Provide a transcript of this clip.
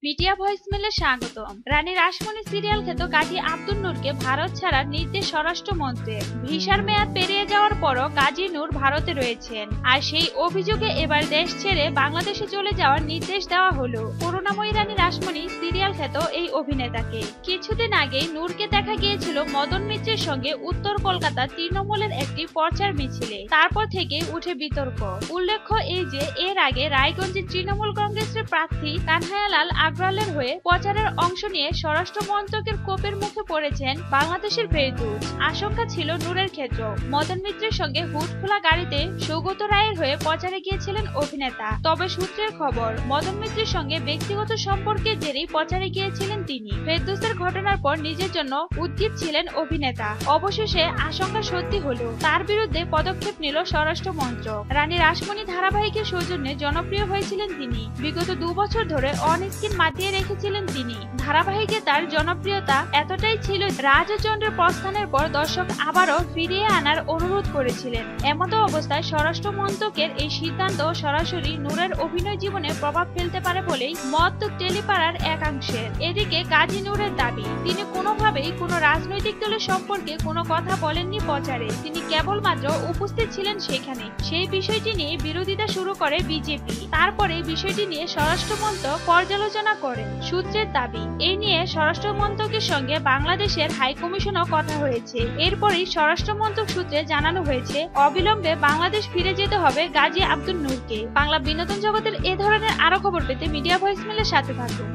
Media ভয়েসমেলে স্বাগতম। রানী Rashmoni serial খ্যাত কাজী আব্দুল নূরকে ভারত ছাড়ার নির্দেশ স্বরাষ্ট্রমন্ত্রীর। ভিসার মেয়াদ পেরিয়ে যাওয়ার পরও কাজী নূর ভারতে রয়েছেন, আর সেই অভিযোগে এবার দেশ ছেড়ে বাংলাদেশে চলে যাওয়ার নির্দেশ দেওয়া হলো করুণাময়ী রানী রাসমণি সিরিয়াল খ্যাত এই অভিনেতাকে। কিছুদিন আগেই নূরকে দেখা গিয়েছিল মদন মিত্রের সঙ্গে উত্তর কলকাতার তৃণমূলের একটি প্রচার মিছিলে। তারপর থেকে উঠে বিতর্ক। উল্লেখ্য এই যে এর আগে রায়গঞ্জে তৃণমূল কংগ্রেসের প্রার্থী কানহাইয়ালাল আগরওয়ালের হয়ে প্রচারের অংশ নিয়ে স্বরাষ্ট্র মন্ত্রকের কোপের মুখে পড়েছেন বাংলাদেশের ফেরদৌস। আশঙ্কা ছিল নূরের ক্ষেত্র। মদন মিত্রের সঙ্গে হুড খোলা গাড়িতে সৌগত রায়ের হয়ে প্রচারে গিয়েছিলেন অভিনেতা। তবে সূত্রের খবর, মদন মিত্রের সঙ্গে ব্যক্তিগত সম্পর্কের জেরেই প্রচারে গিয়েছিলেন তিনি। ফেরদৌসের ঘটনার পর নিজের জন্য উদ্গ্রীব ছিলেন অভিনেতা। অবশেষে আশঙ্কা সত্যি হলো, তার বিরুদ্ধে পদক্ষেপ নিল স্বরাষ্ট্র মন্ত্রক। রানী রাসমণি ধারাবাহিকের সৌজন্যে জনপ্রিয় হয়েছিলেন তিনি। বিগত 2 বছর ধরে অন স্ক্রিন মাতিয়ে রেখেছিলেন তিনি। ধারাবাহিকে তার জনপ্রিয়তা এতটাই ছিল, রাজচন্দ্রের প্রস্থানের পর দর্শক আবারও ফিরিয়ে আনার অনুরোধ করেছিলেন। এমতো অবস্থায় স্বরাষ্ট্র মন্ত্রকের এই সিদ্ধান্ত সরাসরি নূরের অভিনয় জীবনে প্রভাব ফেলতে পারে বলেই মত টেলিপাড়ার একাংশের। এদিকে কাজী নূরের দাবি, তিনি কোনোভাবেই কোনো রাজনৈতিক দলের সম্পর্কে কোনো কথা বলেননি প্রচারে। তিনি কেবলমাত্র উপস্থিত ছিলেন সেখানে। সেই বিষয়টি নিয়ে বিরোধিতা শুরু করে বিজেপি। তারপরে বিষয়টি নিয়ে স্বরাষ্ট্র মন্ত্রক পর্যালোচনা করেন। সূত্রের দাবি, এই নিয়ে স্বরাষ্ট্র মন্ত্রকের সঙ্গে বাংলাদেশের হাই কমিশনও কথা হয়েছে। এরপরই স্বরাষ্ট্র মন্ত্রক সূত্রে জানানো হয়েছে, অবিলম্বে বাংলাদেশ ফিরে যেতে হবে কাজী আব্দুল নূরকে। বাংলা বিনোদন জগতের এ ধরনের আরো খবর পেতে মিডিয়া ভয়েসমেলের সাথে থাকুন।